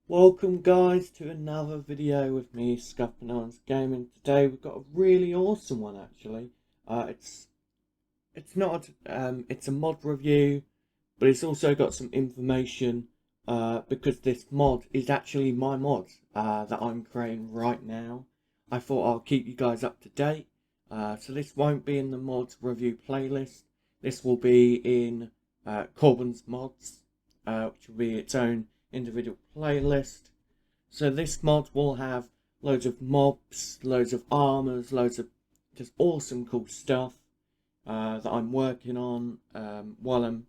Welcome guys to another video with me, Scuffbananas Gaming. Today we've got a really awesome one actually. It's not it's a mod review, but it's also got some information because this mod is actually my mod that I'm creating right now. I thought I'll keep you guys up to date. So this won't be in the mods review playlist. This will be in Corbin's mods, which will be its own individual playlist. So this mod will have loads of mobs, loads of armors, loads of just awesome cool stuff that I'm working on while I'm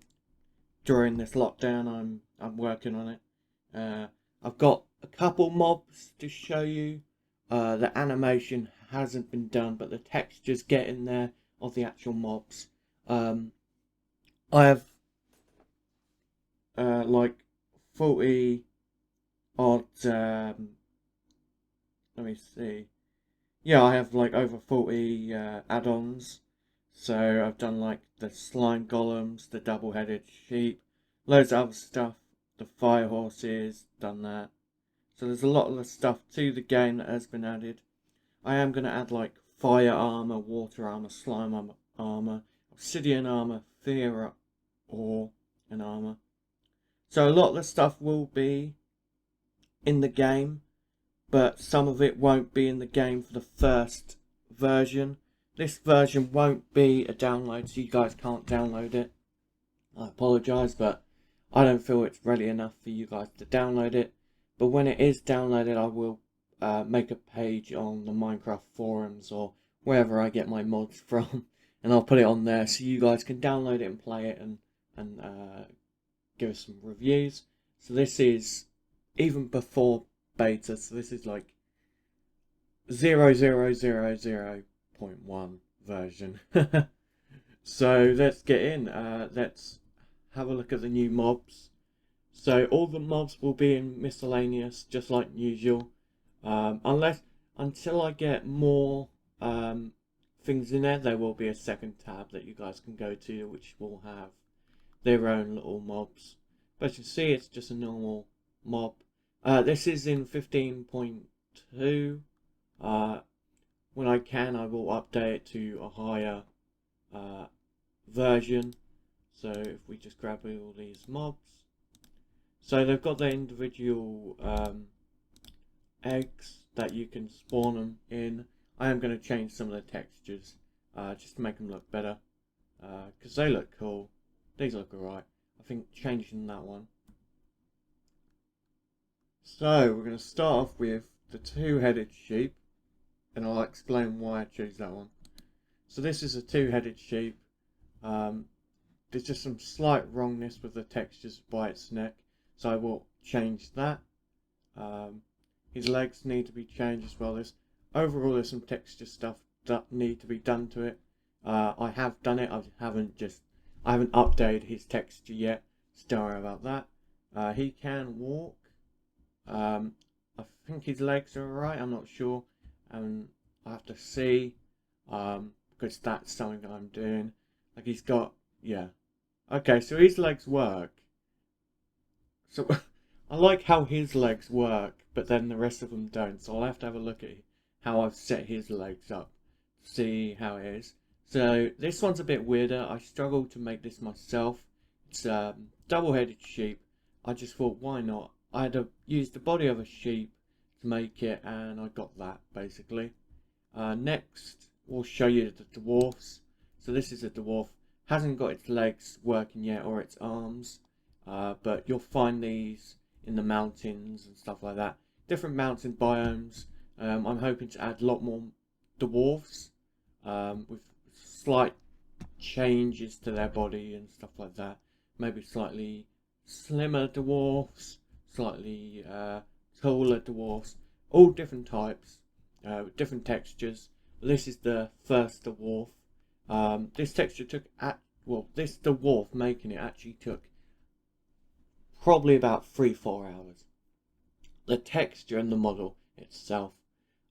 during this lockdown. I'm working on it. I've got a couple mobs to show you. The animation hasn't been done, but the textures get in there of the actual mobs. I have like 40 odd. Let me see. Yeah, I have like over 40 add-ons. So I've done like the slime golems, the double-headed sheep, loads of other stuff. The fire horses, done that. So there's a lot of the stuff to the game that has been added. I am going to add like fire armor, water armor, slime armor, obsidian armor, fear ore, and armor. So a lot of the stuff will be in the game, but some of it won't be in the game for the first version. This version won't be a download, so you guys can't download it. I apologise, but I don't feel it's ready enough for you guys to download it. But when it is downloaded, I will make a page on the Minecraft forums or wherever I get my mods from, and I'll put it on there so you guys can download it and play it and give us some reviews. So this is even before beta, so this is like 0.1 version. So let's get in. Let's have a look at the new mobs. So all the mobs will be in miscellaneous, just like usual. Until I get more things in there will be a second tab that you guys can go to, which will have their own little mobs. But as you see, it's just a normal mob. This is in 15.2. When I can, I will update it to a higher version. So if we just grab all these mobs, so they've got their individual eggs that you can spawn them in. I am going to change some of the textures just to make them look better because they look cool. These look alright. I think changing that one. So we're going to start off with the two-headed sheep, and I'll explain why I choose that one. So this is a two-headed sheep. There's just some slight wrongness with the textures by its neck, so I will change that. His legs need to be changed as well. Overall there's some texture stuff that need to be done to it. I have done it. I haven't updated his texture yet. So don't worry about that. He can walk. I think his legs are alright. I'm not sure. I have to see because that's something that I'm doing. Like he's got, yeah. Okay, so his legs work. So I like how his legs work, but then the rest of them don't. So I'll have to have a look at how I've set his legs up to see how it is. So this one's a bit weirder. I struggled to make this myself. It's a double-headed sheep. I just thought, why not? I had to use the body of a sheep to make it, and I got that basically. Next, we'll show you the dwarfs. So this is a dwarf. Hasn't got its legs working yet or its arms, but you'll find these in the mountains and stuff like that. Different mountain biomes. I'm hoping to add a lot more dwarfs with slight changes to their body and stuff like that. Maybe slightly slimmer dwarfs, slightly taller dwarfs, all different types with different textures. This is the first dwarf. This texture took this dwarf making it actually took probably about 3-4 hours. The texture and the model itself.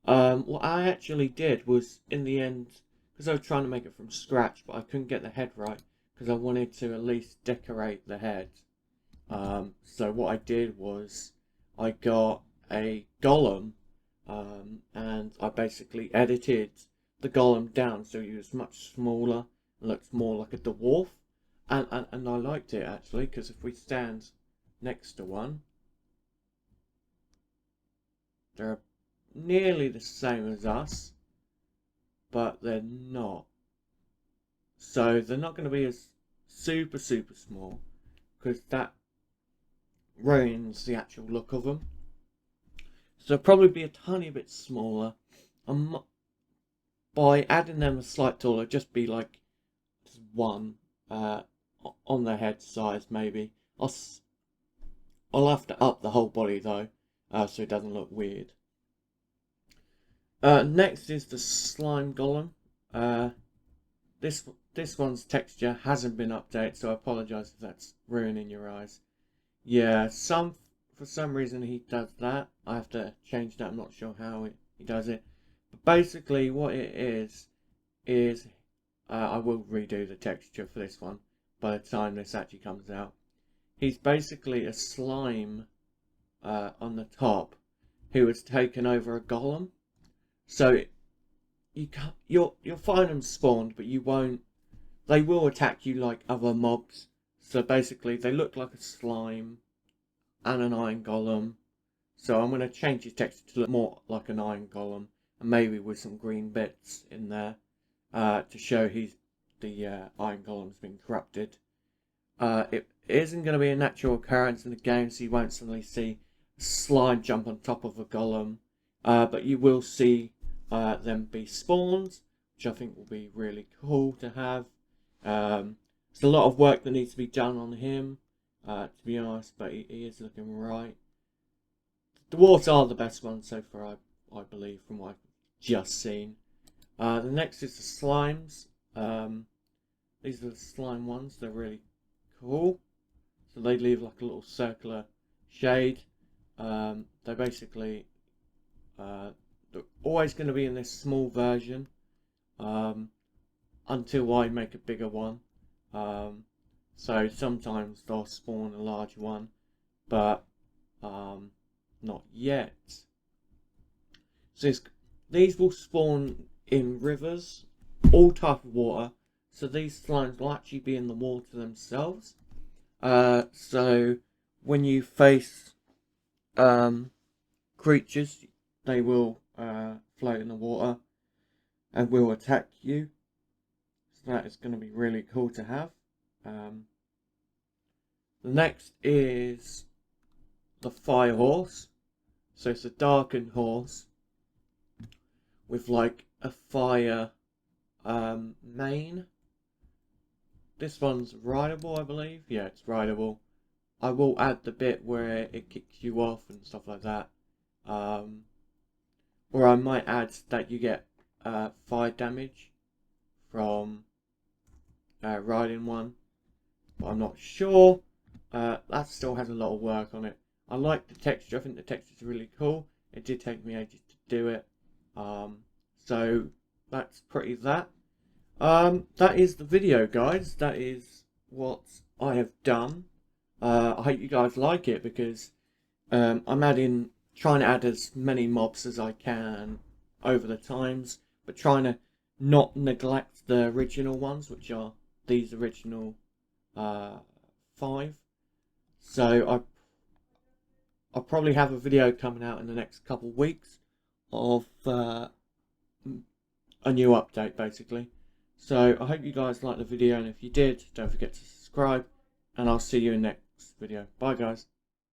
What I actually did was, in the end, because I was trying to make it from scratch, but I couldn't get the head right because I wanted to at least decorate the head. So what I did was I got a golem, and I basically edited the golem down so he was much smaller and looks more like a dwarf, and I liked it actually, because if we stand next to one, they're nearly the same as us, but they're not. So they're not going to be as super small, because that ruins the actual look of them. So they'll probably be a tiny bit smaller. By adding them a slight taller, just be like one on the head size maybe. I'll have to up the whole body though, so it doesn't look weird. Next is the slime golem. This one's texture hasn't been updated, so I apologise if that's ruining your eyes. Yeah, for some reason he does that. I have to change that. I'm not sure how he does it. But basically, what it is I will redo the texture for this one by the time this actually comes out. He's basically a slime on the top who has taken over a golem. So you'll find them spawned, but you won't. They will attack you like other mobs. So basically, they look like a slime and an iron golem. So I'm going to change his texture to look more like an iron golem, and maybe with some green bits in there to show the iron golem's been corrupted. It isn't going to be a natural occurrence in the game, so you won't suddenly see a slime jump on top of a golem, but you will see them be spawned, which I think will be really cool to have. There's a lot of work that needs to be done on him, to be honest, but he is looking right. The dwarves are the best ones so far, I believe, from what I've just seen. The next is the slimes. These are the slime ones. They're really cool. So they leave like a little circular shade. They're basically they're always going to be in this small version until I make a bigger one. So sometimes they'll spawn a large one, but not yet. So these will spawn in rivers, all type of water. So these slimes will actually be in the water themselves. So when you face creatures, they will float in the water and will attack you. So that is going to be really cool to have. The next is the fire horse. So it's a darkened horse with like a fire mane. This one's rideable, I believe. Yeah, it's rideable. I will add the bit where it kicks you off and stuff like that. Or I might add that you get fire damage from riding one. But I'm not sure. That still has a lot of work on it. I like the texture. I think the texture is really cool. It did take me ages to do it. So that's pretty that. That is the video, guys. That is what I have done. I hope you guys like it, because I'm trying to add as many mobs as I can over the times, but trying to not neglect the original ones, which are these original 5. So I'll probably have a video coming out in the next couple of weeks of a new update, basically. So I hope you guys liked the video, and if you did, don't forget to subscribe, and I'll see you in the next video. Bye, guys.